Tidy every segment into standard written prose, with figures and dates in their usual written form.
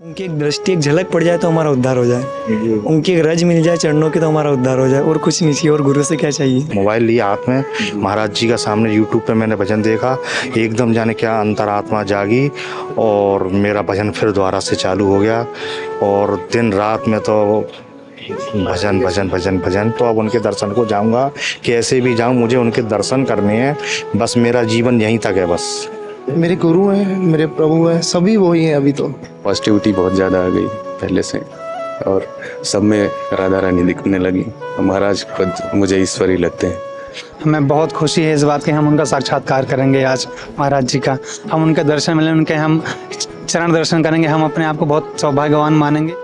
उनकी एक दृष्टि, एक झलक पड़ जाए तो हमारा उद्धार हो जाए। उनकी एक रज मिल जाए चरणों की तो हमारा उद्धार हो जाए, और कुछ नहीं चाहिए। और गुरु से क्या चाहिए। मोबाइल लिया हाथ में, महाराज जी का सामने यूट्यूब पे मैंने भजन देखा, एकदम जाने क्या अंतरात्मा जागी और मेरा भजन फिर दोबारा से चालू हो गया। और दिन रात में तो भजन भजन भजन भजन। तो अब उनके दर्शन को जाऊंगा, कैसे भी जाऊं, मुझे उनके दर्शन करने हैं। बस मेरा जीवन यहीं तक है। बस मेरे गुरु हैं, मेरे प्रभु हैं, सभी वही हैं। अभी तो पॉजिटिविटी बहुत ज़्यादा आ गई पहले से, और सब में राधा रानी दिखने लगी। महाराज खुद मुझे ईश्वर ही लगते हैं। हमें बहुत खुशी है इस बात की, हम उनका साक्षात्कार करेंगे आज महाराज जी का। हम उनके दर्शन मिले, उनके हम चरण दर्शन करेंगे। हम अपने आप को बहुत सौभाग्यवान मानेंगे।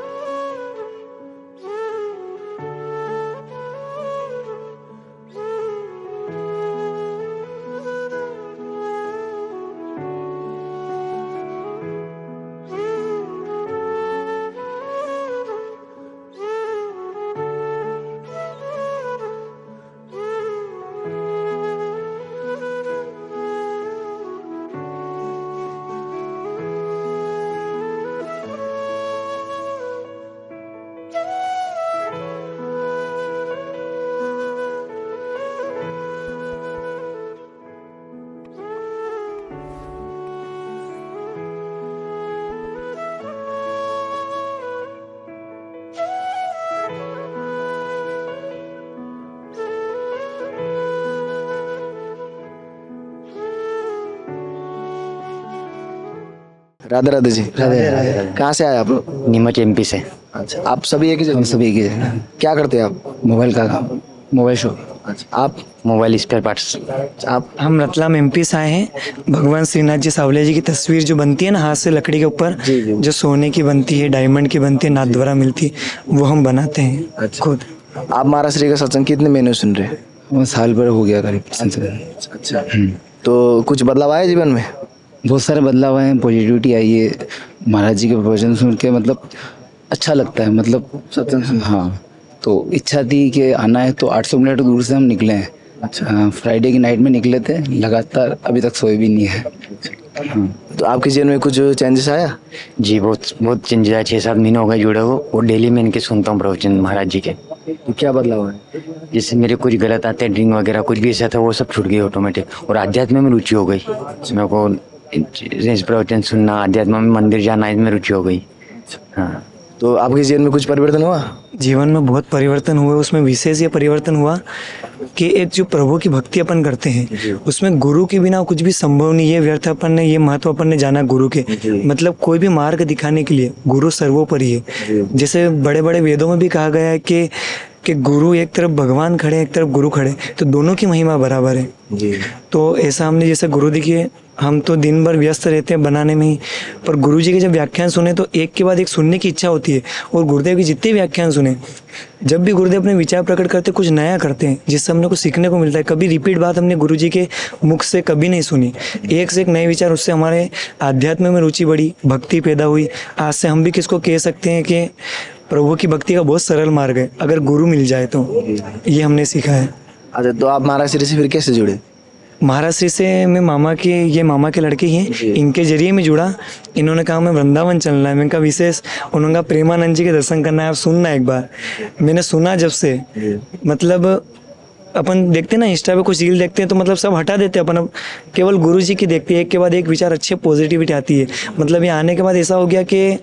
राधे राधे जी। राधे। कहाँ से आए आप लोग? नीमच एमपी से। अच्छा, आप सभी एक ही जगह? हम सभी एक ही जगह। क्या करते हैं आप? मोबाइल का काम, मोबाइल शॉप। अच्छा, आप? Mobile spare parts. आप? हम रतलाम एमपी से आए हैं। भगवान श्रीनाथ जी सावले जी की तस्वीर जो बनती है ना हाथ से लकड़ी के ऊपर, जो सोने की बनती है, डायमंड की बनती है, नाथ द्वारा मिलती है, वो हम बनाते हैं। अच्छा। खुद। आप महाराज श्री का सत्संग कितने महीने सुन रहे हैं? वो साल भर हो गया करीब। अच्छा, तो कुछ बदलाव आया जीवन में? बहुत सारे बदलाव आए हैं, पॉजिटिविटी आई है। महाराज जी के भजन सुन के मतलब अच्छा लगता है, मतलब सत्संग सुन। हाँ, तो इच्छा थी कि आना है, तो 800 किलोमीटर दूर से हम निकले हैं। अच्छा। फ्राइडे की नाइट में निकले थे, लगातार अभी तक सोए भी नहीं है। हाँ। तो आपके जीवन में कुछ चेंजेस आया? जी बहुत बहुत चेंज आया। 6-7 महीने हो गए जुड़े हो, और डेली में इनके सुनता हूँ प्रवचन महाराज जी के। तो क्या बदलाव है? जैसे मेरे कुछ गलत आते हैं, ड्रिंक वगैरह कुछ भी ऐसा था, वो सब छूट गई ऑटोमेटिक। और आध्यात्म में रुचि हो गई मेरे को, प्रवचन सुनना, आध्यात्म में मंदिर जाना, इसमें रुचि हो गई। हाँ। तो आपके जीवन में कुछ परिवर्तन हुआ? जीवन में बहुत परिवर्तन हुए। उसमें विशेष ये परिवर्तन हुआ कि एक जो प्रभु की भक्ति अपन करते हैं, उसमें गुरु के बिना कुछ भी संभव नहीं है। व्यर्थ अपन ने ये महत्व अपन ने जाना गुरु के, मतलब कोई भी मार्ग दिखाने के लिए गुरु सर्वोपरि है। जैसे बड़े बड़े वेदों में भी कहा गया है कि गुरु एक तरफ भगवान खड़े, एक तरफ गुरु खड़े, तो दोनों की महिमा बराबर है। तो ऐसा हमने जैसे गुरु देखिए, हम तो दिन भर व्यस्त रहते हैं बनाने में ही, पर गुरु जी के जब व्याख्यान सुने तो एक के बाद एक सुनने की इच्छा होती है। और गुरुदेव के जितने व्याख्यान सुने, जब भी गुरुदेव अपने विचार प्रकट करते, कुछ नया करते हैं जिससे हमने कुछ सीखने को मिलता है। कभी रिपीट बात हमने गुरु जी के मुख से कभी नहीं सुनी। एक से एक नए विचार, उससे हमारे आध्यात्म में रुचि बढ़ी, भक्ति पैदा हुई। आज से हम भी किसको कह सकते हैं कि प्रभु की भक्ति का बहुत सरल मार्ग है अगर गुरु मिल जाए तो। ये हमने सीखा है। अच्छा, तो आप महाराज श्री से फिर कैसे जुड़े? महाराज श्री से मैं ये मामा के लड़के ही हैं, इनके जरिए मैं जुड़ा। इन्होंने कहा मैं वृंदावन चलना है। मैंने कहा विशेष, उन्होंने कहा प्रेमानंद जी के दर्शन करना है, आप सुनना एक बार। मैंने सुना जब से, मतलब अपन देखते ना इंस्टा पे कुछ रील देखते हैं तो मतलब सब हटा देते हैं अपन, अब केवल गुरु जी की देखते हैं। एक के बाद एक विचार, अच्छे पॉजिटिविटी आती है। मतलब ये आने के बाद ऐसा हो गया कि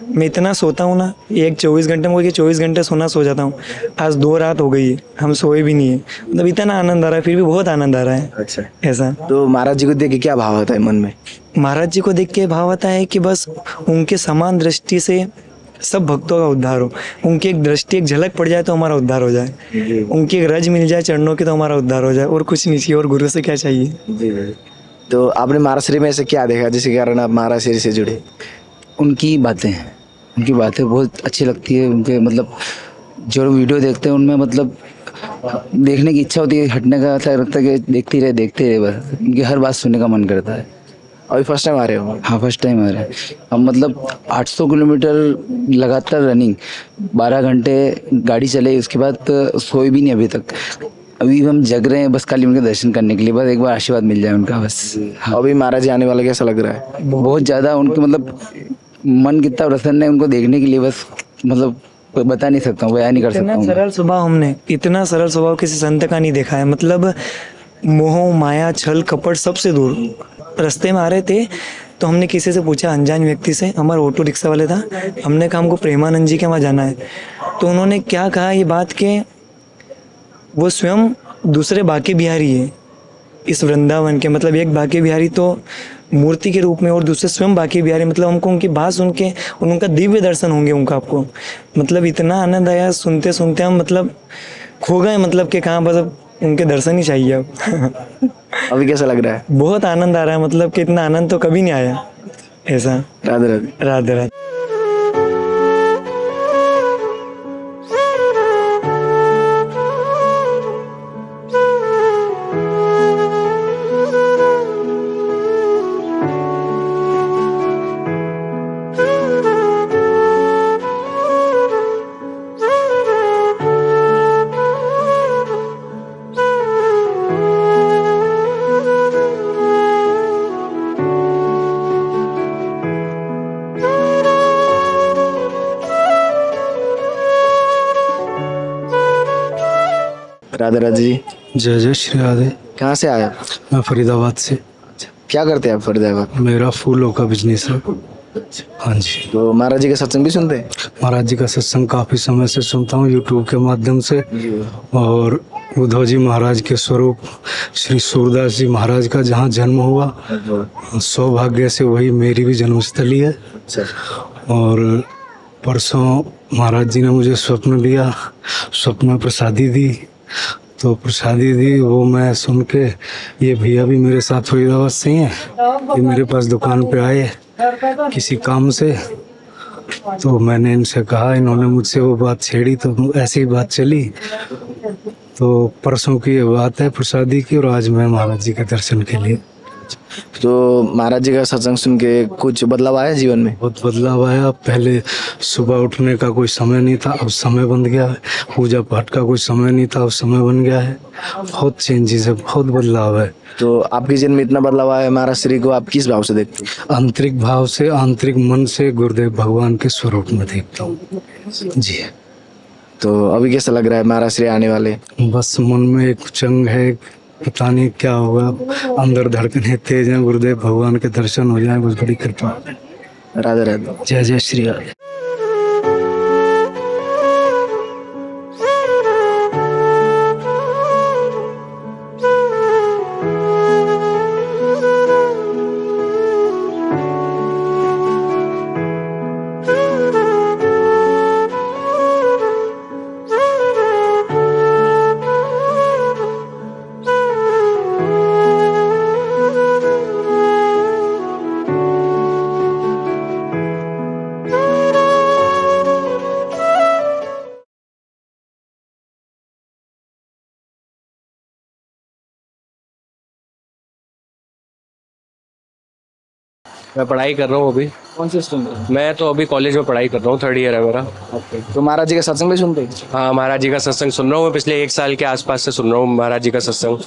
मैं इतना सोता हूँ ना, एक 24 घंटे में कोई 24 घंटे सोना सो जाता हूँ। आज 2 रात हो गई है, हम सोए भी नहीं है। मतलब इतना आनंद आ रहा है, फिर भी बहुत आनंद आ रहा है। अच्छा, ऐसा। तो महाराज जी को देख के क्या भाव आता है मन में? महाराज जी को देख के भाव आता है कि बस उनके समान दृष्टि से सब भक्तों का उद्धार हो। उनकी एक दृष्टि, एक झलक पड़ जाए तो हमारा उद्धार हो जाए। उनकी एक रज मिल जाए चरणों की तो हमारा उद्धार हो जाए, और कुछ नहीं चाहिए। और गुरु से क्या चाहिए। तो आपने महाराज श्री में ऐसे क्या देखा जिसके कारण आप महाराज श्री से जुड़े? उनकी बातें बहुत अच्छी लगती है। उनके मतलब जो वीडियो देखते हैं उनमें मतलब देखने की इच्छा होती है, हटने का ऐसा लगता है कि देखते रहे बस। उनकी हर बात सुनने का मन करता है। अभी फर्स्ट टाइम आ रहे हो? हाँ, फर्स्ट टाइम आ रहे हैं हम। मतलब 800 किलोमीटर लगातार रनिंग, 12 घंटे गाड़ी चले, उसके बाद सोए भी नहीं अभी तक। अभी हम जग रहे हैं बस खाली उनके दर्शन करने के लिए, बस एक बार आशीर्वाद मिल जाए उनका बस। हाँ। अभी महाराज जी आने वाले, कैसा लग रहा है? बहुत ज़्यादा उनके मतलब मन कितना प्रसन्न है उनको देखने के लिए, बस मतलब बता नहीं सकता हूँ, बयान नहीं कर सकता इतना हूँ। सरल स्वभाव, हमने इतना सरल स्वभाव किसी संत का नहीं देखा है। मतलब मोह माया छल कपट सबसे दूर। रास्ते में आ रहे थे तो हमने किसी से पूछा, अनजान व्यक्ति से, हमारा ऑटो रिक्शा वाले था, हमने कहा हमको प्रेमानंद जी के वहाँ जाना है। तो उन्होंने क्या कहा ये बात कि वो स्वयं दूसरे बांके बिहारी है इस वृंदावन के। मतलब एक बांके बिहारी तो मूर्ति के रूप में और दूसरे स्वयं बांके बिहारी। मतलब हमको उनकी बात सुन के उनका दिव्य दर्शन होंगे उनका आपको। मतलब इतना आनंद आया सुनते सुनते, हम मतलब खो गए, मतलब कि कहाँ, बस अब उनके दर्शन ही चाहिए अब। अभी कैसा लग रहा है? बहुत आनंद आ रहा है, मतलब कि इतना आनंद तो कभी नहीं आया ऐसा। राधे राधे। राधे राधे। राधे राधे जी। जय जय श्री राधे। कहाँ से आए आप? मैं फरीदाबाद से। क्या करते हैं आप फरीदाबाद? मेरा फूलों का बिजनेस है। हाँ जी। तो महाराज जी का सत्संग भी सुनते हैं? महाराज जी का सत्संग काफ़ी समय से सुनता हूँ यूट्यूब के माध्यम से। और उद्धव जी महाराज के स्वरूप श्री सूरदास जी महाराज का जहाँ जन्म हुआ, सौभाग्य से वही मेरी भी जन्मस्थली है। और परसों महाराज जी ने मुझे स्वप्न दिया, स्वप्न में प्रसादी दी, तो प्रसादी दी वो मैं सुन के, ये भैया भी मेरे साथ फरीदाबाद से ही हैं, ये मेरे पास दुकान पे आए किसी काम से, तो मैंने इनसे कहा, इन्होंने मुझसे वो बात छेड़ी, तो ऐसी बात चली। तो परसों की ये बात है प्रसादी की, और आज मैं महाराज जी के दर्शन के लिए। तो महाराज जी का सत्संग सुन के कुछ बदलाव आया जीवन में? बहुत बदलाव आया। पहले सुबह उठने का कोई समय नहीं था, अब समय बन गया है। पूजा पाठ का कोई समय नहीं था, अब समय बन गया है। बहुत चेंजेस है, बहुत बदलाव है। तो आपके जीवन में इतना बदलाव आया, महाराज श्री को आप किस भाव से देखते हैं? आंतरिक भाव से, आंतरिक मन से गुरुदेव भगवान के स्वरूप में देखता हूँ जी। तो अभी कैसा लग रहा है महाराज श्री आने वाले? बस मन में एक चंग है, पता नहीं क्या होगा, अंदर धड़कने तेज हैं। गुरुदेव भगवान के दर्शन हो जाए, बस बड़ी कृपा। राधे राधे। जय जय श्री राधे। मैं पढ़ाई कर रहा हूँ अभी। कौन से स्ट्रीम में? मैं तो अभी कॉलेज में पढ़ाई कर रहा हूँ, 3rd ईयर है मेरा। तो महाराज जी का सत्संग भी सुनते हैं? हाँ, महाराज जी का सत्संग सुन रहा हूँ मैं, पिछले 1 साल के आसपास से सुन रहा हूँ महाराज जी का सत्संग।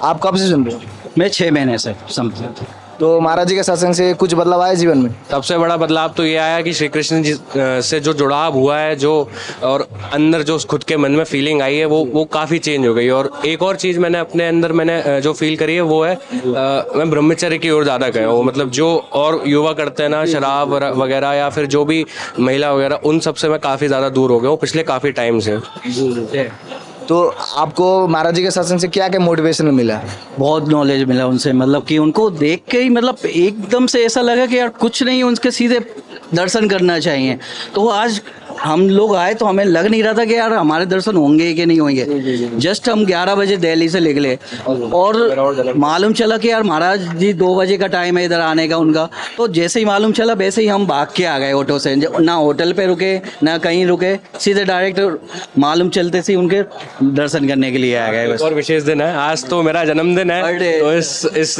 आप कब से सुन रहे हो? मैं 6 महीने से समथिंग। तो महाराज जी के सत्संग से कुछ बदलाव आया जीवन में? सबसे बड़ा बदलाव तो ये आया कि श्री कृष्ण जी से जो जुड़ाव हुआ है, जो और अंदर जो खुद के मन में फीलिंग आई है, वो काफ़ी चेंज हो गई। और एक और चीज़ मैंने अपने अंदर जो फील करी है वो है, मैं ब्रह्मचर्य की ओर ज़्यादा गया हूँ। मतलब जो और युवा करते हैं ना, शराब वगैरह या फिर जो भी महिला वगैरह, उन सब से मैं काफ़ी ज़्यादा दूर हो गया हूँ पिछले काफ़ी टाइम से। तो आपको महाराज जी के सत्संग से क्या क्या मोटिवेशन मिला? बहुत नॉलेज मिला उनसे, मतलब कि उनको देख के ही मतलब एकदम से ऐसा लगा कि यार कुछ नहीं, उनके सीधे दर्शन करना चाहिए। तो आज हम लोग आए तो हमें लग नहीं रहा था कि यार हमारे दर्शन होंगे कि नहीं होंगे। जस्ट हम 11 बजे दिल्ली से निकले और मालूम चला कि यार महाराज जी 2 बजे का टाइम है इधर आने का उनका। तो जैसे ही मालूम चला वैसे ही हम भाग के आ गए ऑटो से, ना होटल पे रुके ना कहीं रुके, सीधे डायरेक्ट मालूम चलते से उनके दर्शन करने के लिए आ गए। और विशेष दिन है आज, तो मेरा जन्मदिन है, तो इस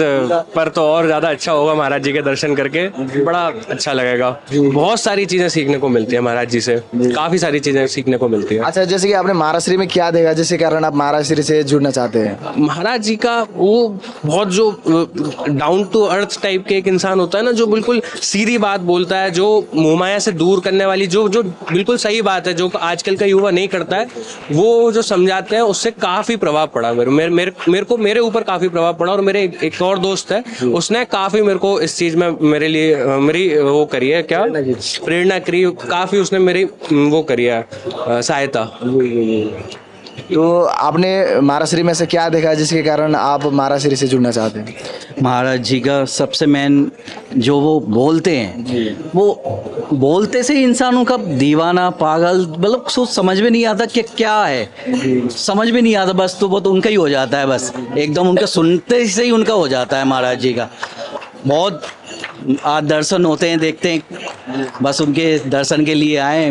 पर तो और ज़्यादा अच्छा होगा महाराज जी के दर्शन करके, बड़ा अच्छा लगेगा। बहुत सारी चीज़ें सीखने को मिलती है महाराज जी से। काफ़ी सारी चीज़ें सीखने को मिलती है। अच्छा, जैसे कि आपने महाराज श्री में क्या देखा जिसके कारण आप महाराज श्री से जुड़ना चाहते हैं? महाराज जी का वो बहुत जो डाउन टू अर्थ टाइप के एक इंसान होता है ना, जो बिल्कुल सीधी बात बोलता है, जो मोहमाया से दूर करने वाली जो जो बिल्कुल सही बात है, जो आजकल का युवा नहीं करता है, वो जो समझाते हैं, उससे काफ़ी प्रभाव पड़ा मेरे ऊपर काफ़ी प्रभाव पड़ा। और मेरे एक और दोस्त है, उसने काफ़ी मेरे को इस चीज़ में मेरे लिए मेरी वो करी है, क्या प्रेरणा करी, काफ़ी उसने मेरी वो करी है सहायता। तो आपने महाराज श्री में से क्या देखा जिसके कारण आप महाराज श्री से जुड़ना चाहते हैं? महाराज जी का सबसे मेन जो वो बोलते हैं, वो बोलते से ही इंसानों का दीवाना पागल मतलब सोच समझ में नहीं आता कि क्या है, समझ में नहीं आता, बस तो वो तो उनका ही हो जाता है, बस एकदम उनका सुनते से ही उनका हो जाता है महाराज जी का। बहुत आज दर्शन होते हैं, देखते हैं, बस उनके दर्शन के लिए आए,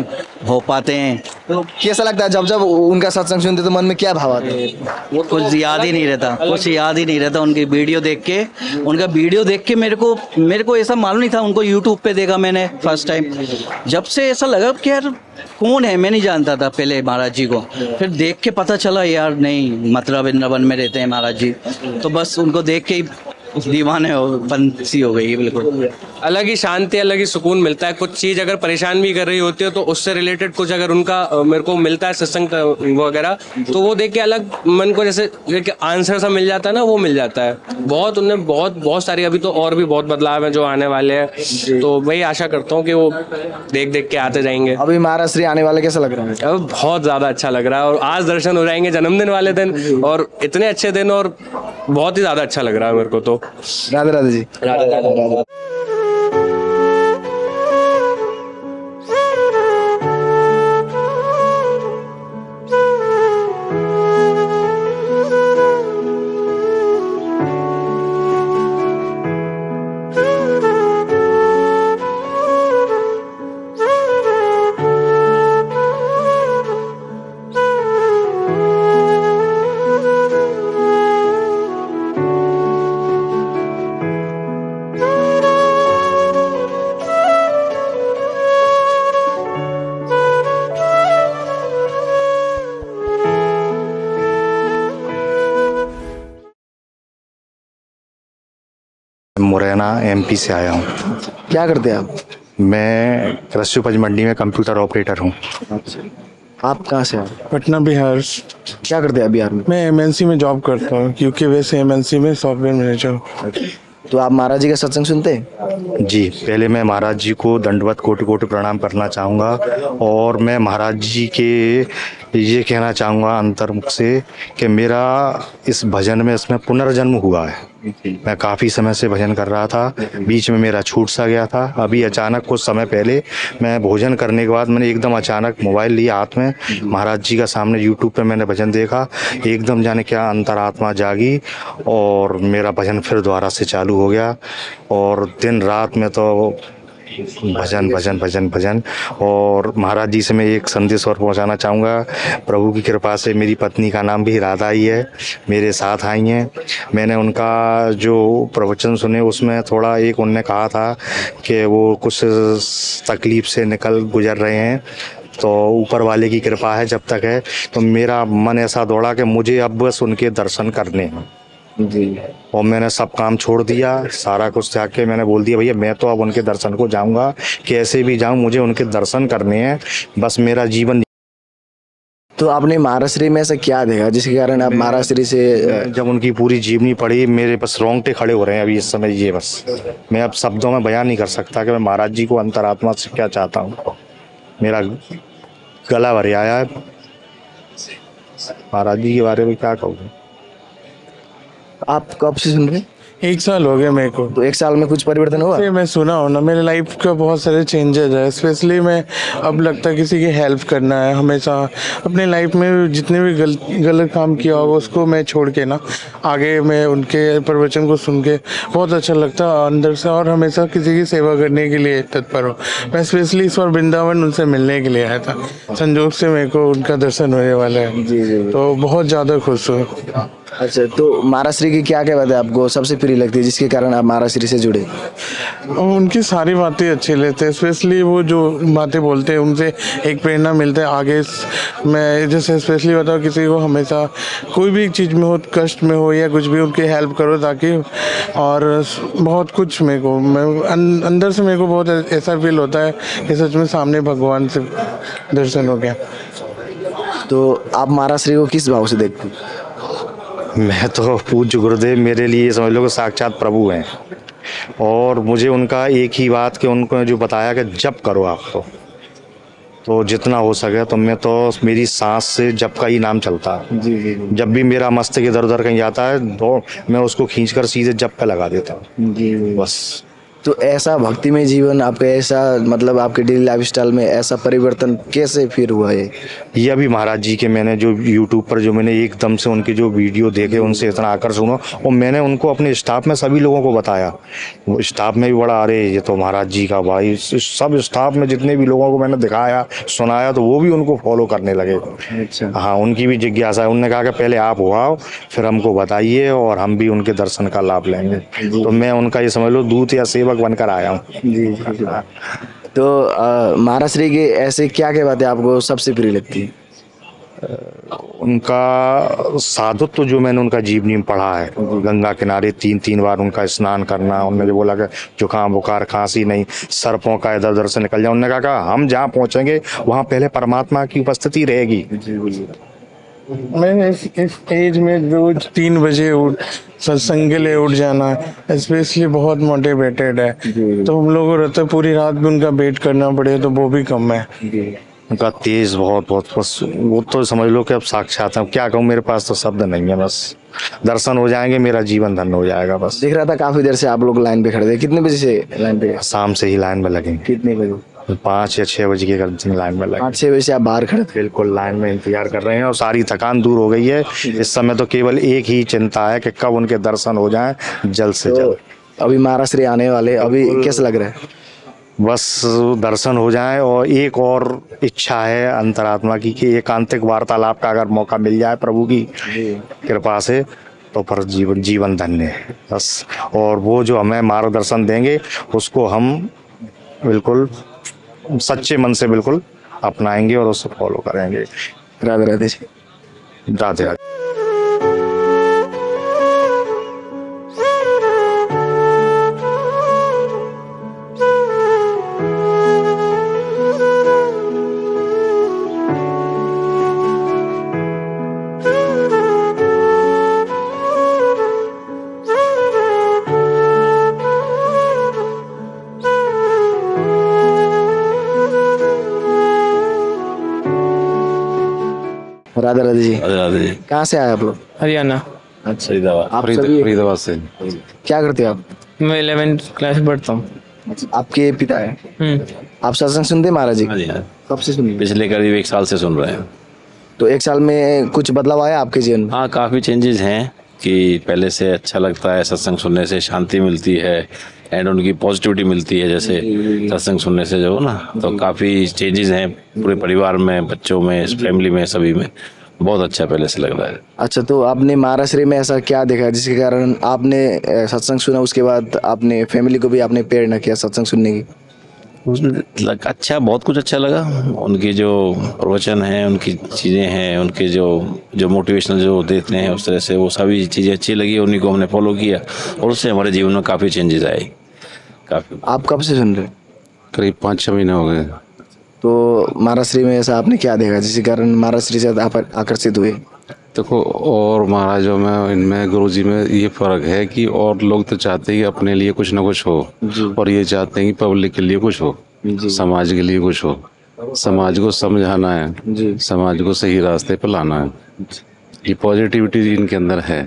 हो पाते हैं। तो कैसा लगता है जब जब उनका सत्संग सुनते तो मन में क्या भाव आते हैं? वो कुछ याद ही नहीं रहता, कुछ याद ही नहीं रहता। उनकी वीडियो देख के, उनका वीडियो देख के मेरे को ऐसा मालूम नहीं था, उनको यूट्यूब पे देखा मैंने फर्स्ट टाइम, जब से ऐसा लगा कि यार कौन है, मैं नहीं जानता था पहले महाराज जी को, फिर देख के पता चला यार नहीं मतलब वृंदावन में रहते हैं महाराज जी, तो बस उनको देख के ही दीवाने हो बंसी हो गई। बिल्कुल अलग ही शांति, अलग ही सुकून मिलता है। कुछ चीज़ अगर परेशान भी कर रही होती है तो उससे रिलेटेड कुछ अगर उनका मेरे को मिलता है सत्संग वगैरह, तो वो देख के अलग मन को जैसे आंसर सा मिल जाता है ना, वो मिल जाता है। बहुत उनने बहुत सारी, अभी तो और भी बहुत बदलाव हैं जो आने वाले हैं, तो वही आशा करता हूँ कि वो देख के आते जाएंगे। अभी महाराज श्री आने वाले कैसा लग रहा है? अब बहुत ज़्यादा अच्छा लग रहा है, और आज दर्शन हो जाएंगे जन्मदिन वाले दिन, और इतने अच्छे दिन, और बहुत ही ज़्यादा अच्छा लग रहा है मेरे को तो। राधे राधे जी। राधे राधे। मुरैना एमपी से आया हूँ। क्या करते हैं आप? मैं कृषि उपज मंडी में कंप्यूटर ऑपरेटर हूँ। आप कहाँ से आए? पटना बिहार। क्या करते हैं बिहार में? मैं एमएनसी में जॉब करता हूँ, क्योंकि वैसे एमएनसी में सॉफ्टवेयर मैनेजर। तो आप महाराज जी का सत्संग सुनते हैं? जी, पहले मैं महाराज जी को दंडवत कोटि कोटि प्रणाम करना चाहूँगा, और मैं महाराज जी के ये कहना चाहूँगा अंतर्मुख से कि मेरा इस भजन में इसमें पुनर्जन्म हुआ है। मैं काफ़ी समय से भजन कर रहा था, बीच में मेरा छूट सा गया था। अभी अचानक कुछ समय पहले मैं भोजन करने के बाद मैंने एकदम अचानक मोबाइल लिया हाथ में, महाराज जी का सामने यूट्यूब पे मैंने भजन देखा, एकदम जाने क्या अंतरात्मा जागी, और मेरा भजन फिर दोबारा से चालू हो गया। और दिन रात में तो भजन भजन भजन भजन। और महाराज जी से मैं एक संदेश और पहुंचाना चाहूँगा। प्रभु की कृपा से मेरी पत्नी का नाम भी राधा ही है, मेरे साथ आई हैं। मैंने उनका जो प्रवचन सुने उसमें थोड़ा एक उनने कहा था कि वो कुछ तकलीफ़ से निकल गुजर रहे हैं, तो ऊपर वाले की कृपा है जब तक है। तो मेरा मन ऐसा दौड़ा कि मुझे अब बस उनके दर्शन करने हैं जी। और मैंने सब काम छोड़ दिया, सारा कुछ त्याग के मैंने बोल दिया भैया मैं तो अब उनके दर्शन को जाऊंगा, कैसे भी जाऊं, मुझे उनके दर्शन करने हैं, बस मेरा जीवन। तो आपने महाराज श्री में ऐसा क्या देखा जिसके कारण आप महाराज श्री से? जब उनकी पूरी जीवनी पढ़ी, मेरे बस रोंगटे खड़े हो रहे हैं अभी इस समय। ये बस मैं अब शब्दों में बयान नहीं कर सकता कि मैं महाराज जी को अंतरात्मा से क्या चाहता हूँ। मेरा गला भर आया है। महाराज जी के बारे में क्या कहूँ। आप कब से सुन रहे हैं? 1 साल हो गया मेरे को। तो 1 साल में कुछ परिवर्तन हुआ? मैं सुना हूँ ना, मेरे लाइफ का बहुत सारे चेंजेस है। स्पेशली मैं अब लगता है किसी की हेल्प करना है हमेशा। अपने लाइफ में जितने भी गलत काम किया होगा उसको मैं छोड़ के ना आगे मैं उनके प्रवचन को सुन के बहुत अच्छा लगता है अंदर से, और हमेशा किसी की सेवा करने के लिए तत्पर हूँ। मैं स्पेशली इस बार वृंदावन उनसे मिलने के लिए आया था, संजोग से मेरे को उनका दर्शन होने वाला है, तो बहुत ज़्यादा खुश हूँ। अच्छा, तो माराश्री की क्या क्या बातें आपको सबसे प्रिय लगती है जिसके कारण आप माराश्री से जुड़े? उनकी सारी बातें अच्छी लगती है, स्पेशली वो जो बातें बोलते हैं उनसे एक प्रेरणा मिलता है आगे। मैं जैसे स्पेशली बताऊँ, किसी को हमेशा कोई भी चीज़ में हो, कष्ट में हो या कुछ भी, उनकी हेल्प करो ताकि, और बहुत कुछ मेरे को, मैं अंदर से मेरे को बहुत ऐसा फील होता है कि सच में सामने भगवान से दर्शन हो गया। तो आप माराश्री को किस भाव से देखते हैं? मैं तो पूज्य गुरुदेव मेरे लिए समझ लो कि साक्षात प्रभु हैं, और मुझे उनका एक ही बात कि उनको जो बताया कि जप करो आप, तो जितना हो सके तो मैं तो मेरी सांस से जप का ही नाम चलता है। जी। जब भी मेरा मस्तक इधर उधर कहीं जाता है तो मैं उसको खींचकर सीधे जप पे लगा देता हूँ जी। बस। तो ऐसा भक्तिमय जीवन आपका, ऐसा मतलब आपके डेली लाइफस्टाइल में ऐसा परिवर्तन कैसे फिर हुआ है? ये अभी महाराज जी के मैंने जो यूट्यूब पर जो मैंने एकदम से उनके जो वीडियो देखे, उनसे इतना आकर्षण हुआ, और मैंने उनको अपने स्टाफ में सभी लोगों को बताया। वो स्टाफ में भी बड़ा, अरे ये तो महाराज जी का भाई, सब स्टाफ में जितने भी लोगों को मैंने दिखाया सुनाया तो वो भी उनको फॉलो करने लगे। अच्छा। हाँ, उनकी भी जिज्ञासा है। उन्होंने कहा कि पहले आप हो आओ, फिर हमको बताइए और हम भी उनके दर्शन का लाभ लेंगे। तो मैं उनका ये समझ लो दूत या सेवक बनकर आया हूँ। जी। तो माराश्री के ऐसे क्या क्या बातें आपको सबसे प्रिय लगती है? उनका साधुत्व जो मैंने उनका जीवनी में पढ़ा है, गंगा किनारे 3-3 बार उनका स्नान करना। उन्होंने जो बोला कि जुकाम बुखार खांसी नहीं, सर्पों का इधर उधर से निकल जाए। उन्होंने कहा हम जहाँ पहुँचेंगे वहाँ पहले परमात्मा की उपस्थिति रहेगी। मैं इस एज में रोज 3 बजे उठ सत्संग के लिए उठ जाना स्पेशली बहुत मोटिवेटेड है। तो हम लोगों को रहता है पूरी रात भी उनका वेट करना पड़े तो वो भी कम है। उनका तेज बहुत बस वो तो समझ लो कि अब साक्षात है। क्या कहूँ, मेरे पास तो शब्द नहीं है। बस दर्शन हो जाएंगे, मेरा जीवन धन्य हो जाएगा। बस दिख रहा था काफी देर से आप लोग लाइन पे खड़े थे, कितने बजे से लाइन पे? शाम से ही लाइन में लगेंगे। कितने बजे? 5 या 6 बजे के करीब लाइन में लगे। 5-6 बजे से आप बाहर खड़े थे? बिल्कुल लाइन में इंतजार कर रहे हैं और सारी थकान दूर हो गई है। इस समय तो केवल एक ही चिंता है कि कब उनके दर्शन हो जाएं जल्द से जल्द। अभी माराश्री आने वाले, अभी कैसा लग रहा है? बस दर्शन हो जाए, और एक और इच्छा है अंतरात्मा की कि एकांतिक वार्तालाप का अगर मौका मिल जाए प्रभु की कृपा से तो पर जीवन धन्य है बस। और वो जो हमें मार्गदर्शन देंगे उसको हम बिल्कुल सच्चे मन से बिल्कुल अपनाएंगे और उसको फॉलो करेंगे। राधे राधे। राधे राधे। राधे राधे जी। राधे राधे जी। कहाँ से आए आप लोग? हरियाणा। अच्छा, फरीदाबाद। आप सभी फरीदाबाद से। क्या करते हो आप? मैं 11th क्लास में पढ़ता हूँ। आपके पिता है? आप सत्संग सुनते हैं महाराज जी? हाँ जी हाँ। कब से सुनिए? पिछले करीब 1 साल से सुन रहे हैं। तो 1 साल में कुछ बदलाव आया आपके जीवन में? हाँ, काफ़ी चेंजेस हैं कि पहले से अच्छा लगता है। सत्संग सुनने से शांति मिलती है एंड उनकी पॉजिटिविटी मिलती है। जैसे सत्संग सुनने से जो ना, तो काफ़ी चेंजेस हैं पूरे परिवार में, बच्चों में, फैमिली में, सभी में। बहुत अच्छा पहले से लग रहा है। अच्छा, तो आपने माराश्री में ऐसा क्या देखा जिसके कारण आपने सत्संग सुना, उसके बाद आपने फैमिली को भी आपने प्रेरणा किया सत्संग सुनने की? उसमें अच्छा, बहुत कुछ अच्छा लगा। उनके जो प्रवचन हैं, उनकी चीज़ें हैं, उनके जो मोटिवेशनल जो देते हैं उस तरह से, वो सभी चीज़ें अच्छी लगी। उन्हीं को हमने फॉलो किया और उससे हमारे जीवन में काफ़ी चेंजेस आए। काफ़ी। आप कब से सुन रहे? करीब 5-6 महीने हो गए। तो माराश्री में ऐसा आपने क्या देखा जिसके कारण माराश्री से आप आकर्षित हुए? देखो, और महाराजों में, इनमें गुरुजी में ये फ़र्क है कि और लोग तो चाहते हैं कि अपने लिए कुछ ना कुछ हो, और ये चाहते हैं कि पब्लिक के लिए कुछ हो, समाज के लिए कुछ हो, समाज को समझाना है, समाज को सही रास्ते पर लाना है। ये पॉजिटिविटी इनके अंदर है,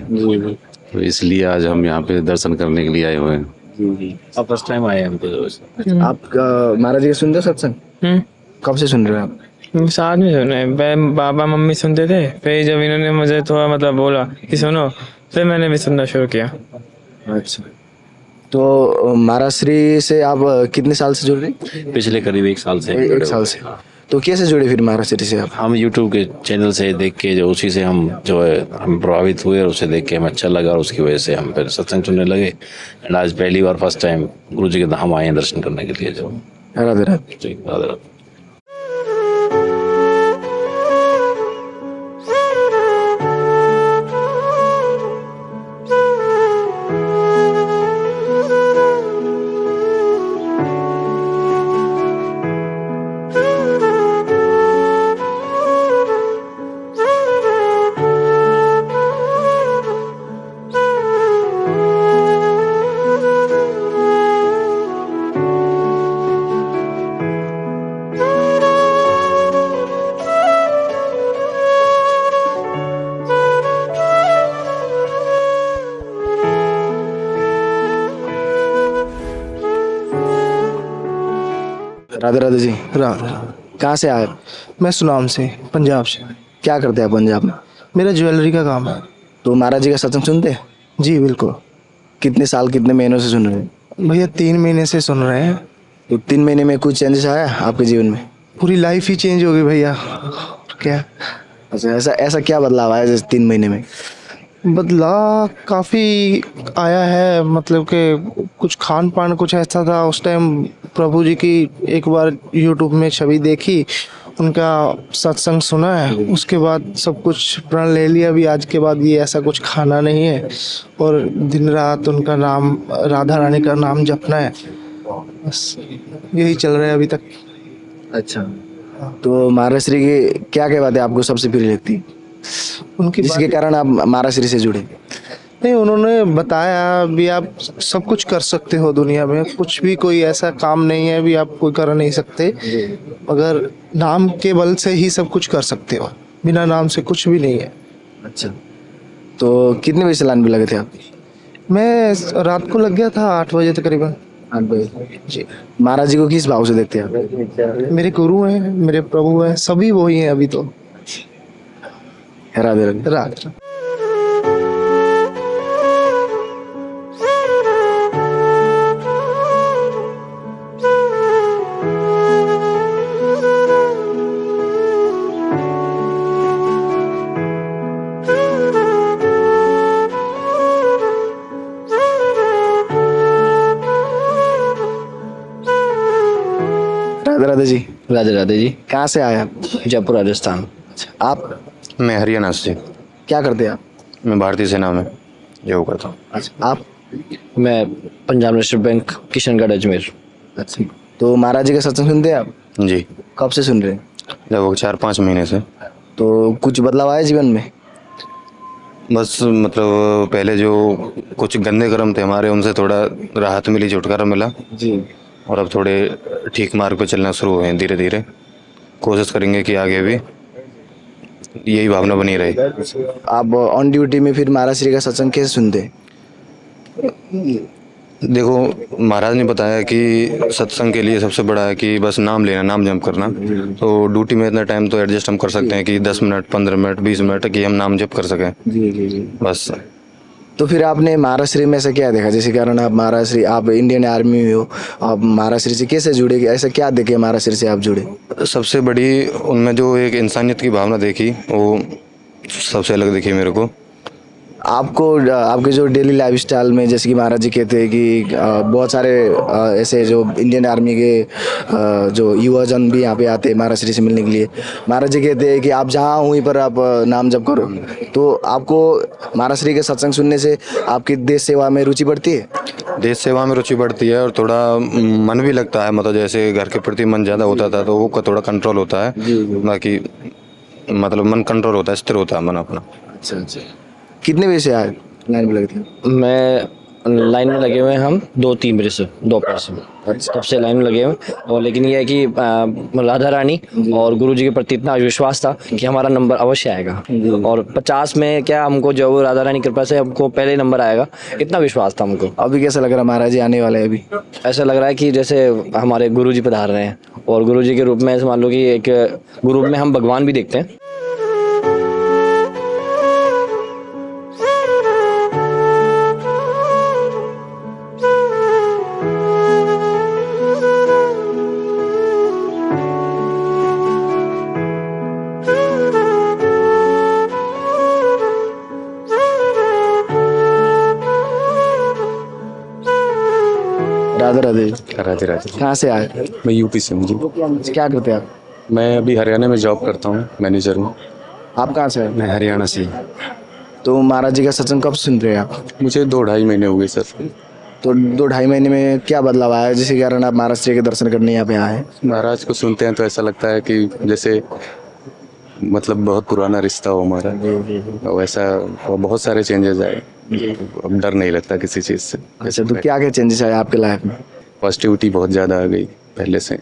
तो इसलिए आज हम यहाँ पे दर्शन करने के लिए आए हुए हैं। अब फर्स्ट टाइम आए हम तो। आप महाराज जी सुनते हो सत्संग? कब से सुन रहे हो आप? साथ में सुने, पापा मम्मी सुनते थे, फिर जब इन्होंने मुझे थोड़ा मतलब बोला कि सुनो, फिर मैंने भी सुनना शुरू किया। अच्छा, तो माराश्री से आप कितने साल से जुड़ रहे? पिछले करीब 1 साल से। 1 साल से। तो कैसे जुड़े फिर महाराज श्री से आप? हम यूट्यूब के चैनल से देख के जो उसी से हम जो है हम प्रभावित हुए और उसे देख के हमें अच्छा लगा और उसकी वजह से हम फिर सत्संग सुनने लगे। एंड आज पहली बार फर्स्ट टाइम गुरु जी के धाम आए हैं दर्शन करने के लिए। जो राधे राधे। जी, राधे राधे। राधे राधे जी। राधे। कहाँ से आए? मैं सुनाम से, पंजाब से। क्या करते हैं आप पंजाब में? मेरा ज्वेलरी का काम है। तो महाराज जी का सत्संग सुनते हैं? जी बिल्कुल। कितने साल कितने महीनों से सुन रहे हैं? भैया 3 महीने से सुन रहे हैं। तो 3 महीने में कुछ चेंजेस आया आपके जीवन में? पूरी लाइफ ही चेंज हो गई भैया। क्या? अच्छा, ऐसा ऐसा क्या बदलाव आया जैसे 3 महीने में? बदलाव काफ़ी आया है, मतलब कि कुछ खान पान कुछ ऐसा था उस टाइम। प्रभु जी की एक बार यूट्यूब में छवि देखी, उनका सत्संग सुना है, उसके बाद सब कुछ प्रण ले लिया। अभी आज के बाद ये ऐसा कुछ खाना नहीं है और दिन रात उनका नाम, राधा रानी का नाम जपना है। बस यही चल रहा है अभी तक। अच्छा, तो महाराज श्री की क्या क्या बातें आपको सबसे प्रिय लगती उनकी जिसके कारण आप महाराज श्री से जुड़े? नहीं, उन्होंने बताया भी आप सब कुछ कर सकते हो दुनिया में, कुछ भी कोई ऐसा काम नहीं है भी आप कोई कर नहीं सकते, अगर नाम के बल से ही सब कुछ कर सकते हो, बिना नाम से कुछ भी नहीं है। अच्छा, तो कितने बजे से लाइन पे लगे थे आप? मैं रात को लग गया था 8 बजे तकरीबन। 8 बजे जी। महाराज जी को किस भाव से देखते हैं आप? मेरे गुरु हैं, मेरे प्रभु हैं, सभी वही हैं अभी तो। राधे राधे। राधे। राधे राधे जी। राधे राधे जी। कहाँ से आए आप? जयपुर राजस्थान। आप मैं हरियाणा से। क्या करते हैं आप? मैं भारतीय सेना में जॉब करता हूँ। अच्छा, आप? मैं पंजाब नेशनल बैंक किशनगढ़ अजमेर। अच्छा, तो महाराज जी का सत्संग सुनते हैं आप? जी। कब से सुन रहे हैं? लगभग 4-5 महीने से। तो कुछ बदलाव आया जीवन में? बस मतलब पहले जो कुछ गंदे कर्म थे हमारे, उनसे थोड़ा राहत मिली, छुटकारा मिला जी। और अब थोड़े ठीक मार्ग पे चलना शुरू हुए हैं धीरे धीरे। कोशिश करेंगे कि आगे भी यही भावना बनी रहे। आप ऑन ड्यूटी में फिर महाराज श्री का सत्संग कैसे सुनते हैं? देखो, महाराज ने बताया कि सत्संग के लिए सबसे बड़ा है कि बस नाम लेना, नाम जप करना। तो ड्यूटी में इतना टाइम तो एडजस्ट हम कर सकते हैं कि 10 मिनट, 15 मिनट, 20 मिनट कि हम नाम जप कर सकें। जी जी जी। बस। तो फिर आपने महाराज श्री में ऐसा क्या देखा जिसके कारण आप महाराज श्री, आप इंडियन आर्मी में हो, आप महाराज श्री से कैसे जुड़े? ऐसा क्या देखे महाराज श्री से आप जुड़े? सबसे बड़ी उनमें जो एक इंसानियत की भावना देखी, वो सबसे अलग दिखी मेरे को। आपको आपके जो डेली लाइफस्टाइल में, जैसे कि महाराज जी कहते हैं कि बहुत सारे ऐसे जो इंडियन आर्मी के जो युवा जन भी यहाँ पे आते हैं महाराज श्री से मिलने के लिए, महाराज जी कहते हैं कि आप जहाँ वहीं पर आप नाम जप करो। तो आपको महाराज श्री के सत्संग सुनने से आपकी देश सेवा में रुचि बढ़ती है? देश सेवा में रुचि बढ़ती है और थोड़ा मन भी लगता है। मतलब जैसे घर के प्रति मन ज़्यादा होता था तो वो थोड़ा कंट्रोल होता है, बाकी मतलब मन कंट्रोल होता है, स्थिर होता है मन अपना। अच्छा अच्छा। कितने बजे से आए लाइन में लगे थे? मैं लाइन में लगे हुए हैं हम 2-3 बजे से, दोपहर से। अच्छा। तब से लाइन में लगे हुए। और लेकिन ये है कि राधा रानी और गुरु जी के प्रति इतना विश्वास था कि हमारा नंबर अवश्य आएगा। और 50 में क्या हमको जो राधा रानी कृपा से हमको पहले नंबर आएगा, इतना विश्वास था हमको। अभी कैसा लग रहा है महाराज जी आने वाले हैं? अभी ऐसा लग रहा है कि जैसे हमारे गुरु जी पधार रहे हैं और गुरु जी के रूप में मान लो कि एक गुरु में हम भगवान भी देखते हैं। राधे राधे। कहाँ से आए? मैं यूपी से हूँ जी। क्या करते हैं आप? मैं अभी हरियाणा में जॉब करता हूँ, मैनेजर हूँ। आप कहाँ से आए? मैं हरियाणा से। तो महाराज जी का सत्संग कब सुन रहे हैं आप? मुझे 2-2.5 महीने हो गए सर। तो 2-2.5 महीने में क्या बदलाव आया जिसके कारण आप महाराज जी के दर्शन करने यहाँ पे आए हैं? महाराज को सुनते हैं तो ऐसा लगता है कि जैसे मतलब बहुत पुराना रिश्ता हो हमारा, और वैसा और बहुत सारे चेंजेस आए। अब डर नहीं लगता किसी चीज़ से। अच्छा, तो क्या क्या चेंजेस आए आपके लाइफ में? पॉजिटिविटी बहुत ज़्यादा आ गई पहले से,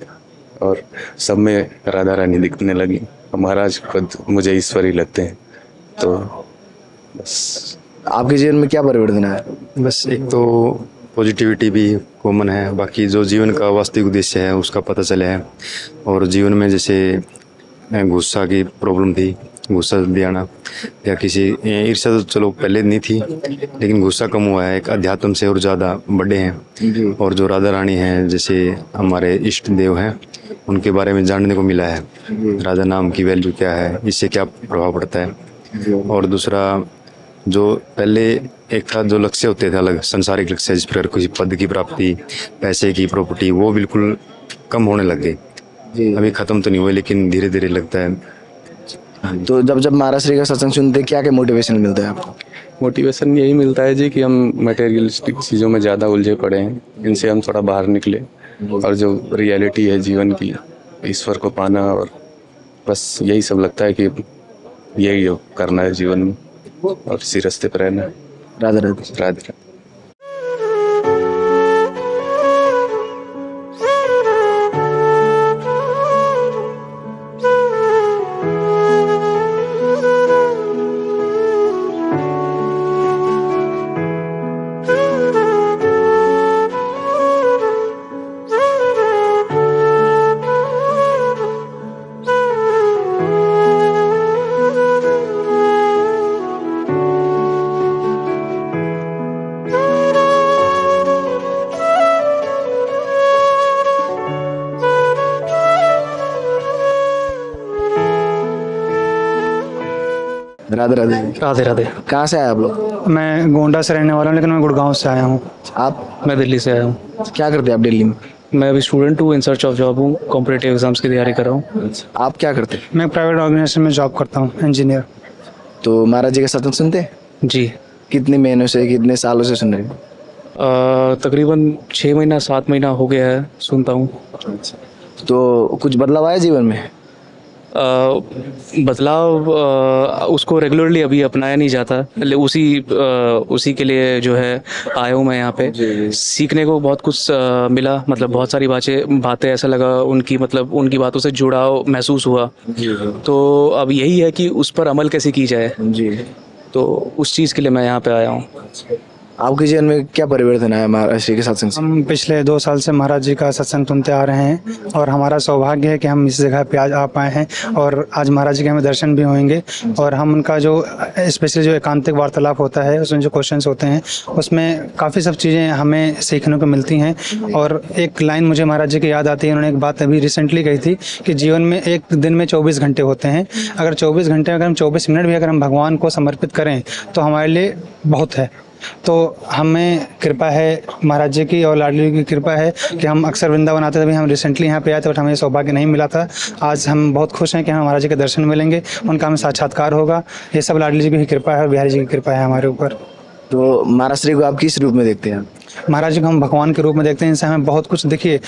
और सब में राधा रानी दिखने लगी। और महाराज खुद मुझे ईश्वर ही लगते हैं। तो बस आपके जीवन में क्या परिवर्तन आया? बस एक तो पॉजिटिविटी भी कॉमन है, बाकी जो जीवन का वास्तविक उद्देश्य है उसका पता चला है। और जीवन में जैसे गुस्सा की प्रॉब्लम थी, गुस्सा दिलाना या किसी ईर्ष्या तो चलो पहले नहीं थी, लेकिन गुस्सा कम हुआ है। एक अध्यात्म से और ज़्यादा बड़े हैं, और जो राधा रानी हैं जैसे हमारे इष्ट देव हैं, उनके बारे में जानने को मिला है। राधा नाम की वैल्यू क्या है, इससे क्या प्रभाव पड़ता है। और दूसरा जो पहले एक था जो लक्ष्य होते थे अलग संसारिक लक्ष्य, जिस प्रकार किसी पद की प्राप्ति, पैसे की प्रॉपर्टी, वो बिल्कुल कम होने लग गए। अभी ख़त्म तो नहीं हुए लेकिन धीरे धीरे लगता है। तो जब महाराज श्री का सत्संग सुनते क्या क्या मोटिवेशन मिलता है आपको? मोटिवेशन यही मिलता है जी कि हम मटेरियलिस्टिक चीज़ों में ज़्यादा उलझे पड़े हैं, इनसे हम थोड़ा बाहर निकले, और जो रियलिटी है जीवन की, ईश्वर को पाना, और बस यही सब लगता है कि यही करना है जीवन में, और इसी रास्ते पर रहना है। राधे राधे। राधे। राधे राधे। राधे राधे। कहाँ से आए आप लोग? मैं गोंडा से रहने वाला हूँ, लेकिन मैं गुड़गांव से आया हूँ। आप? मैं दिल्ली से आया हूँ। क्या करते हैं आप दिल्ली में? मैं अभी स्टूडेंट हूँ, इन सर्च ऑफ जॉब हूँ, कॉम्पिटिटिव एग्जाम्स की तैयारी कर रहा हूँ। आप क्या करते हैं? मैं प्राइवेट ऑर्गेनाइजेशन में जॉब करता हूँ, इंजीनियर। तो महाराज जी का सत्संग सुनते हैं? जी। कितने महीनों से, कितने सालों से सुन रहे हैं? तकरीबन 6 महीना 7 महीना हो गया है सुनता हूँ। तो कुछ बदलाव आया जीवन में? बदलाव उसको रेगुलरली अभी अपनाया नहीं जाता, उसी के लिए जो है आया हूँ मैं यहाँ पे। सीखने को बहुत कुछ मिला, मतलब बहुत सारी बातें ऐसा लगा उनकी बातों से जुड़ाव महसूस हुआ। तो अब यही है कि उस पर अमल कैसे की जाए, तो उस चीज़ के लिए मैं यहाँ पे आया हूँ। आपके जीवन में क्या परिवर्तन आया महाराज जी के सत्संग से? हम पिछले 2 साल से महाराज जी का सत्संग सुनते आ रहे हैं, और हमारा सौभाग्य है कि हम इस जगह पे आज आ पाए हैं, और आज महाराज जी के हमें दर्शन भी होंगे। और हम उनका जो स्पेशली जो एकांतिक वार्तालाप होता है, उसमें जो क्वेश्चंस होते हैं, उसमें काफ़ी सब चीज़ें हमें सीखने को मिलती हैं। और एक लाइन मुझे महाराज जी की याद आती है, उन्होंने एक बात अभी रिसेंटली कही थी कि जीवन में एक दिन में 24 घंटे होते हैं, अगर 24 घंटे अगर हम 24 मिनट भी अगर हम भगवान को समर्पित करें तो हमारे लिए बहुत है। तो हमें कृपा है महाराज जी की और लाडली की कृपा है कि हम अक्सर वृंदावन आते थे। अभी हम रिसेंटली यहाँ पे आए थे, बट हमें सौभाग्य नहीं मिला था। आज हम बहुत खुश हैं कि हमें महाराज जी के दर्शन मिलेंगे, उनका हमें साक्षात्कार होगा। ये सब लाडली जी की कृपा है और बिहारी जी की कृपा है हमारे ऊपर। तो महाराज श्री को आप किस रूप में देखते हैं? महाराज जी को हम भगवान के रूप में देखते हैं। इनसे हमें बहुत कुछ, देखिए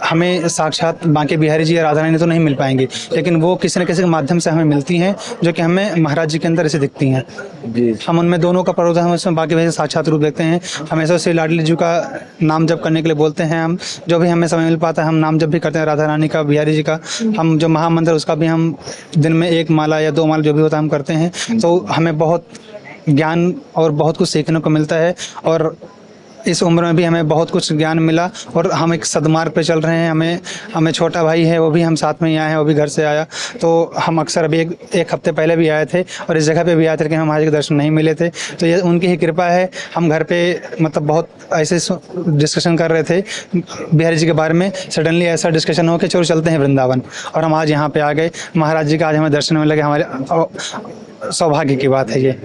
हमें साक्षात बांके बिहारी जी या राधा रानी तो नहीं मिल पाएंगे, लेकिन वो किसी न किसी के माध्यम से हमें मिलती हैं, जो कि हमें महाराज जी के अंदर ऐसे दिखती हैं। हम उनमें दोनों का पर्वत, हम उसमें बांके बिहारी साक्षात रूप देखते हैं। हमेशा से लाडली जी का नाम जप करने के लिए बोलते हैं। हम जो भी हमें समय मिल पाता है हम नाम जप भी करते हैं, राधा रानी का, बिहारी जी का। हम जो महामंत्र उसका भी हम दिन में 1 माला या 2 माला जो भी होता है हम करते हैं। तो हमें बहुत ज्ञान और बहुत कुछ सीखने को मिलता है, और इस उम्र में भी हमें बहुत कुछ ज्ञान मिला, और हम एक सदमार्ग पे चल रहे हैं। हमें छोटा भाई है, वो भी हम साथ में ही आए हैं, वो भी घर से आया। तो हम अक्सर अभी एक हफ्ते पहले भी आए थे, और इस जगह पे भी आए थे, लेकिन हमारे दर्शन नहीं मिले थे। तो ये उनकी ही कृपा है। हम घर पे मतलब बहुत ऐसे डिस्कशन कर रहे थे बिहारी जी के बारे में, सडनली ऐसा डिस्कशन हो कि चलो चलते हैं वृंदावन, और हम आज यहाँ पे आ गए। महाराज जी का आज हमें दर्शन मिले, हमारे सौभाग्य की बात है ये।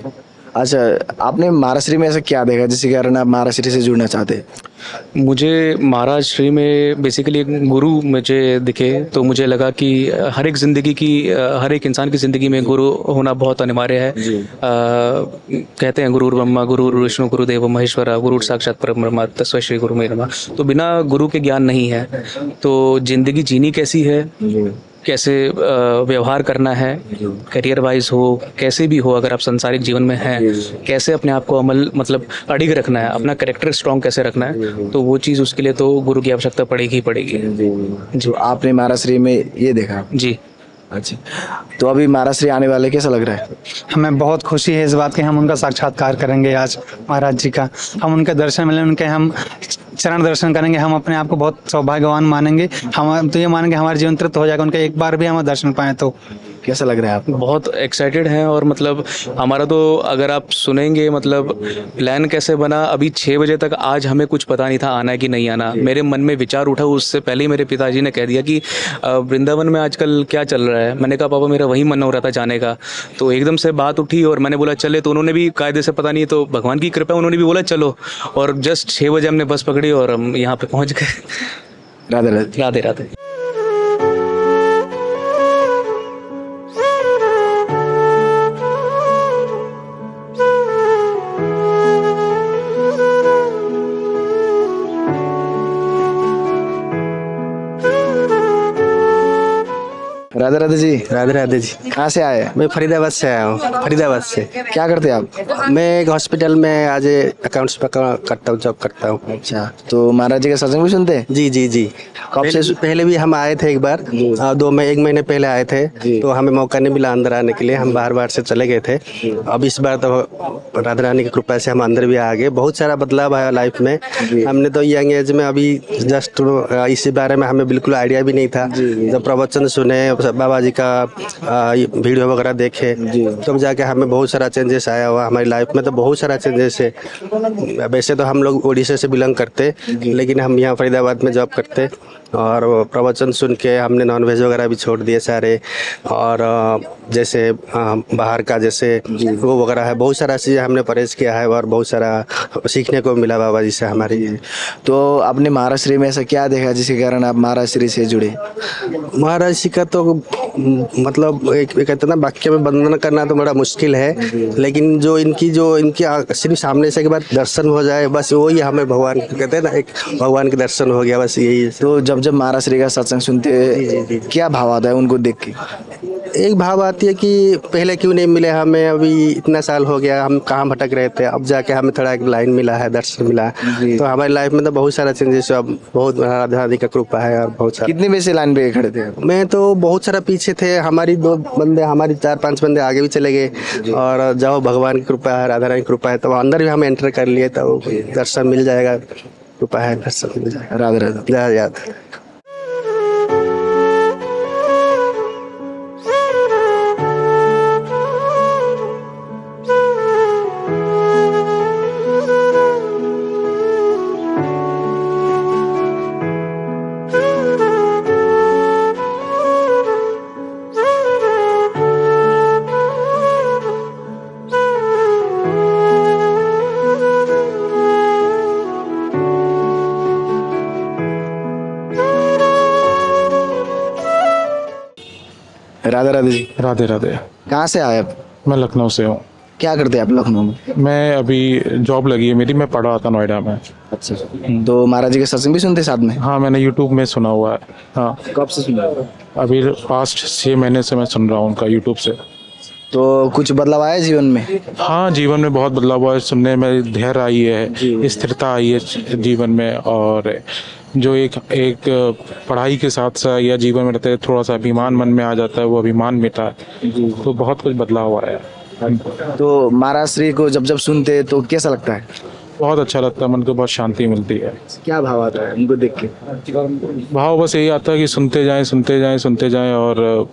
अच्छा, आपने महाराष्ट्री में ऐसा क्या देखा जिसके कारण आप महाराष्ट्री से जुड़ना चाहते हैं? मुझे महाराज श्री में बेसिकली एक गुरु मुझे दिखे, तो मुझे लगा कि हर एक ज़िंदगी की हर एक इंसान की ज़िंदगी में गुरु होना बहुत अनिवार्य है। कहते हैं गुरु ब्रह्मा गुरु विष्णु गुरुदेव महेश्वरा गुरु साक्षात परब्रह्म तस्मै श्री गुरु मे नमः। तो बिना गुरु के ज्ञान नहीं है। तो ज़िंदगी जीनी कैसी है, कैसे व्यवहार करना है, करियर वाइज हो, कैसे भी हो, अगर आप संसारिक जीवन में हैं, कैसे अपने आप को अमल मतलब अडिग रखना है, अपना कैरेक्टर स्ट्रॉन्ग कैसे रखना है, तो वो चीज़ उसके लिए तो गुरु की आवश्यकता पड़ेगी ही पड़ेगी। जी, आपने महाराष्ट्री में ये देखा? जी। अच्छा, तो अभी महाराष्ट्री आने वाले कैसा लग रहा है? हमें बहुत खुशी है इस बात की, हम उनका साक्षात्कार करेंगे आज महाराज जी का, हम उनके दर्शन मिले, उनके हम चरण दर्शन करेंगे, हम अपने आप को बहुत सौभाग्यवान मानेंगे। हम तो ये मानेंगे हमारा जीवन तृप्त हो जाएगा उनका एक बार भी हम दर्शन पाएँ तो। कैसा लग रहा है आपको? बहुत एक्साइटेड हैं। और मतलब हमारा तो अगर आप सुनेंगे मतलब प्लान कैसे बना, अभी 6 बजे तक आज हमें कुछ पता नहीं था आना है कि नहीं आना। मेरे मन में विचार उठा, उससे पहले ही मेरे पिताजी ने कह दिया कि वृंदावन में आजकल क्या चल रहा है। मैंने कहा पापा मेरा वही मन हो रहा था जाने का। तो एकदम से बात उठी और मैंने बोला चले, तो उन्होंने भी कायदे से पता नहीं, तो भगवान की कृपा उन्होंने भी बोला चलो, और जस्ट 6 बजे हमने बस पकड़ी और हम यहाँ पे पहुँच गए। राधे राधे। राधे राधे। राधे राधे जी। राधे राधे जी। कहाँ से आए? मैं फरीदाबाद से आया हूँ। फरीदाबाद से। क्या करते हैं आप? मैं एक हॉस्पिटल में आज अकाउंट्स पर करता हूँ, जॉब करता हूँ। अच्छा, तो महाराज जी का सत्संग भी सुनते हैं? जी जी जी। कब से? पहले भी हम आए थे एक बार, 1 महीने पहले आए थे, तो हमें मौका नहीं मिला अंदर आने के लिए, हम बाहर से चले गए थे। अब इस बार तो राधा रानी की कृपा से हम अंदर भी आ गए। बहुत सारा बदलाव आया लाइफ में। हमने तो यंग एज में अभी जस्ट इसी बारे में हमें बिल्कुल आइडिया भी नहीं था। जब प्रवचन सुने, बाबा जी का वीडियो वगैरह देखे, तब जाके हमें बहुत सारा चेंजेस आया हुआ हमारी लाइफ में। तो बहुत सारा चेंजेस है। वैसे तो हम लोग उड़ीसा से बिलोंग करते, लेकिन हम यहाँ फरीदाबाद में जॉब करते, और प्रवचन सुन के हमने नॉनवेज वगैरह भी छोड़ दिए सारे। और जैसे बाहर का जैसे वो वगैरह है, बहुत सारा चीज़ें हमने परहेज किया है और बहुत सारा सीखने को मिला बाबा जी से हमारी। तो आपने महाराष्ट्री में ऐसा क्या देखा जिसके कारण आप महाराष्ट्री से जुड़े? महाराज जी का तो मतलब एक कहते ना, वाक्य में वर्णन करना तो बड़ा मुश्किल है, लेकिन जो इनकी सिर्फ सामने से एक बार दर्शन हो जाए, बस वही हमें भगवान कहते हैं ना, एक भगवान के दर्शन हो गया, बस यही। तो जब महाराष्ट्री का सत्संग सुनते क्या भाव आता है उनको देख के? एक भाव आती है कि पहले क्यों नहीं मिले हमें, अभी इतना साल हो गया, हम कहाँ भटक रहे थे, अब जाके हमें थोड़ा एक लाइन मिला है, दर्शन मिला है। तो हमारी लाइफ में तो बहुत सारा चेंजेस हुआ, बहुत राधा रानी का कृपा है। और बहुत सारा। कितने बजे से लाइन पे खड़े थे? मैं तो बहुत सारा पीछे थे, हमारी 2 बंदे, हमारी 4-5 बंदे आगे भी चले गए। और जाओ भगवान की कृपा है, राधा रानी की कृपा है, तो अंदर भी हम एंटर कर लिए, तो दर्शन मिल जाएगा, कृपा है, दर्शन मिल जाएगा। राधे राधे। जय राधे। राधे राधे जी। राधे राधे। कहाँ से आए आप? मैं लखनऊ से हूँ। क्या करते हैं आप लखनऊ में? मैं अभी जॉब लगी है मेरी, मैं पढ़ रहा था नोएडा में। अच्छा, तो महाराज जी के सत्संग भी सुनते साथ में? हाँ, मैंने यूट्यूब में सुना हुआ है। हाँ। कब से सुना? अभी पास्ट 6 महीने से मैं सुन रहा हूँ उनका यूट्यूब से। तो कुछ बदलाव आया जीवन में? हाँ, जीवन में बहुत बदलाव हुआ है। सुनने में धैर्य आई है, स्थिरता आई है जीवन में, और जो एक पढ़ाई के साथ साथ या जीवन में रहते हैं थोड़ा सा अभिमान मन में आ जाता है, वो अभिमान मिटा है। तो बहुत कुछ बदलाव हुआ है। तो महाराज श्री को जब जब सुनते तो कैसा लगता है? बहुत अच्छा लगता है, मन को बहुत शांति मिलती है। क्या भाव आता है उनको देख के? भाव बस यही आता है कि सुनते जाएं, सुनते जाएं, सुनते जाएं, और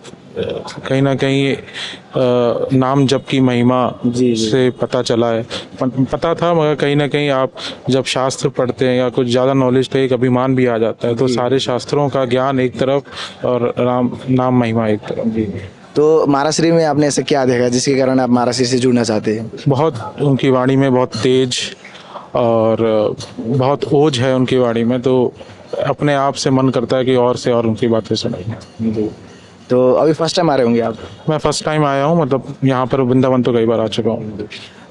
कहीं ना कहीं नाम जप की महिमा से पता चला है। पता था, मगर कहीं ना कहीं आप जब शास्त्र पढ़ते हैं या कुछ ज़्यादा नॉलेज, तो एक अभिमान भी आ जाता है। तो सारे शास्त्रों का ज्ञान एक तरफ और नाम महिमा एक तरफ। तो महाराष्ट्री में आपने ऐसा क्या देखा जिसके कारण आप महाराष्ट्री से जुड़ना चाहते हैं? बहुत उनकी वाणी में बहुत तेज और बहुत ओज है उनकी वाणी में, तो अपने आप से मन करता है कि और से और उनकी बातें सुनें। तो अभी फर्स्ट टाइम आ रहे होंगे आप? मैं फर्स्ट टाइम आया हूँ, मतलब यहाँ पर वृंदावन तो कई बार आ चुका हूँ।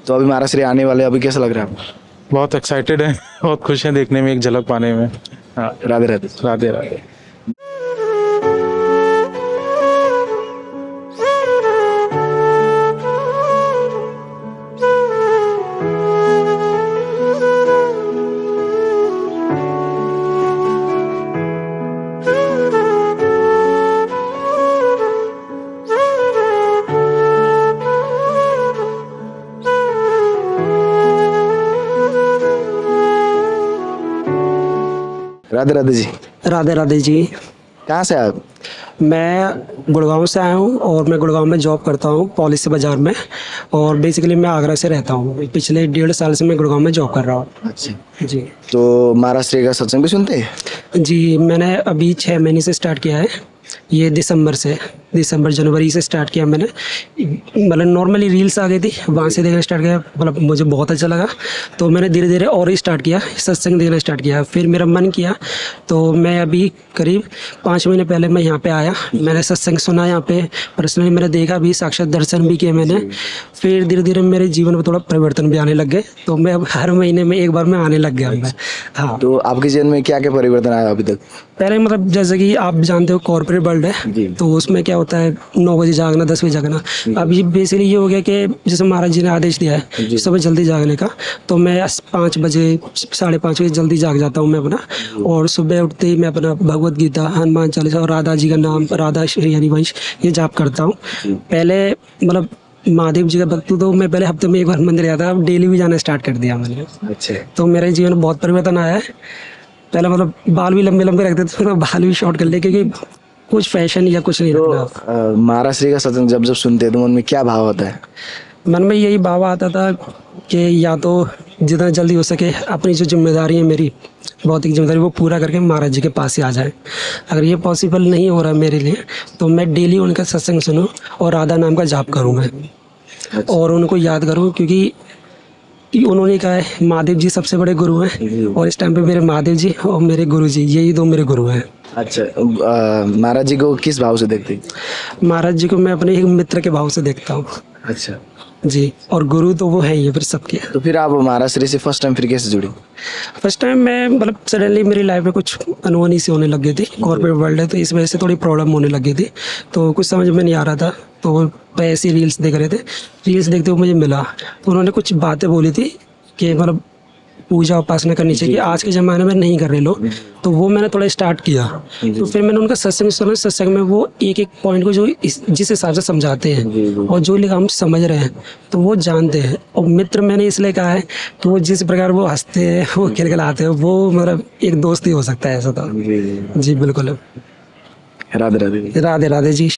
तो अभी महाराष्ट्री आने वाले, अभी कैसा लग रहा है आपको? बहुत एक्साइटेड है, बहुत खुश हैं देखने में, एक झलक पाने में। हाँ, राधे राधे। राधे राधे। राधे राधे जी। राधे राधे जी। कहाँ से आप? मैं गुड़गांव से आया हूँ और मैं गुड़गांव में जॉब करता हूँ पॉलिसी बाज़ार में, और बेसिकली मैं आगरा से रहता हूँ। पिछले 1.5 साल से मैं गुड़गांव में जॉब कर रहा हूँ। अच्छा जी। तो महाराष्ट्र का सत्संग भी सुनते हैं? जी, मैंने अभी 6 महीने से स्टार्ट किया है। ये दिसंबर जनवरी से स्टार्ट किया मैंने। मतलब नॉर्मली रील्स आ गई थी, वहाँ से देखना स्टार्ट किया, मतलब मुझे बहुत अच्छा लगा, तो मैंने धीरे धीरे और ही स्टार्ट किया, सत्संग देखना स्टार्ट किया। फिर मेरा मन किया, तो मैं अभी करीब 5 महीने पहले मैं यहाँ पे आया, मैंने सत्संग सुना यहाँ पे, पर्सनली मैंने देखा भी, साक्षात दर्शन भी किए मैंने। फिर धीरे धीरे मेरे जीवन में थोड़ा परिवर्तन भी आने लग गए, तो मैं अब हर महीने में एक बार मैं आने लग गया मैं। हाँ। तो आपके जीवन में क्या क्या परिवर्तन आया अभी तक? पहले मतलब जैसे कि आप जानते हो कॉर्पोरेट वर्ल्ड है, तो उसमें क्या होता है 9 बजे जागना, 10 बजे जागना। अब ये बेसिकली ये हो गया कि जैसे महाराज जी ने आदेश दिया है सुबह जल्दी जागने का, तो मैं 5 बजे 5:30 बजे जल्दी जाग जाता हूँ मैं अपना, और सुबह उठते ही मैं अपना भगवत गीता, हनुमान चालीसा और राधा जी का नाम, राधा श्री हरिवंश, ये जाप करता हूँ। पहले मतलब महादेव जी का भक्त, तो मैं पहले हफ्ते में एक बार मंदिर जाता, अब डेली भी जाना स्टार्ट कर दिया मैंने। अच्छा। तो मेरे जीवन में बहुत परिवर्तन आया है। पहले मतलब बाल भी लंबे लंबे रखते थे, तो बाल भी शॉर्ट कर लिए, क्योंकि कुछ फैशन या कुछ नहीं रखना। महाराष्ट्र का सत्संग जब जब सुनते हैं तो मन में क्या भाव होता है? मन में यही भाव आता था कि या तो जितना जल्दी हो सके अपनी जो जिम्मेदारी है, मेरी भौतिक जिम्मेदारी, वो पूरा करके महाराज जी के पास ही आ जाए। अगर ये पॉसिबल नहीं हो रहा मेरे लिए, तो मैं डेली उनका सत्संग सुनूं और राधा नाम का जाप करूँ मैं, और उनको याद करूँ, क्योंकि उन्होंने कहा है महादेव जी सबसे बड़े गुरु हैं, और इस टाइम पे मेरे महादेव जी और मेरे गुरु जी, यही 2 मेरे गुरु हैं। अच्छा, महाराज जी को किस भाव से देखते हैं? महाराज जी को मैं अपने एक मित्र के भाव से देखता हूँ। अच्छा जी, और गुरु तो वो है ही है फिर सबके। तो फिर आप महाराष्ट्र से फर्स्ट टाइम फिर कैसे जुड़ी? फर्स्ट टाइम मैं मतलब सडनली मेरी लाइफ में कुछ अनहोनी सी होने लग गई थी, कॉर्पोरेट वर्ल्ड है तो इस वजह से थोड़ी प्रॉब्लम होने लग गई थी, तो कुछ समझ में नहीं आ रहा था, तो ऐसी रील्स देख रहे थे, रील्स देखते हुए मुझे मिला, तो उन्होंने कुछ बातें बोली थी कि मतलब पूजा उपासना करनी चाहिए, आज के ज़माने में नहीं कर रहे लोग, तो वो मैंने थोड़ा स्टार्ट किया। तो फिर मैंने उनका सत्संग सुना, सत्संग में वो एक एक पॉइंट को जो जिस हिसाब से समझाते हैं और जो लोग हम समझ रहे हैं तो वो जानते हैं, और मित्र मैंने इसलिए कहा है कि वो जिस प्रकार वो हंसते हैं, वो खिलखिलाते हैं, वो मतलब एक दोस्त ही हो सकता है ऐसा। तो जी बिल्कुल। राधे राधे। राधे राधे जी।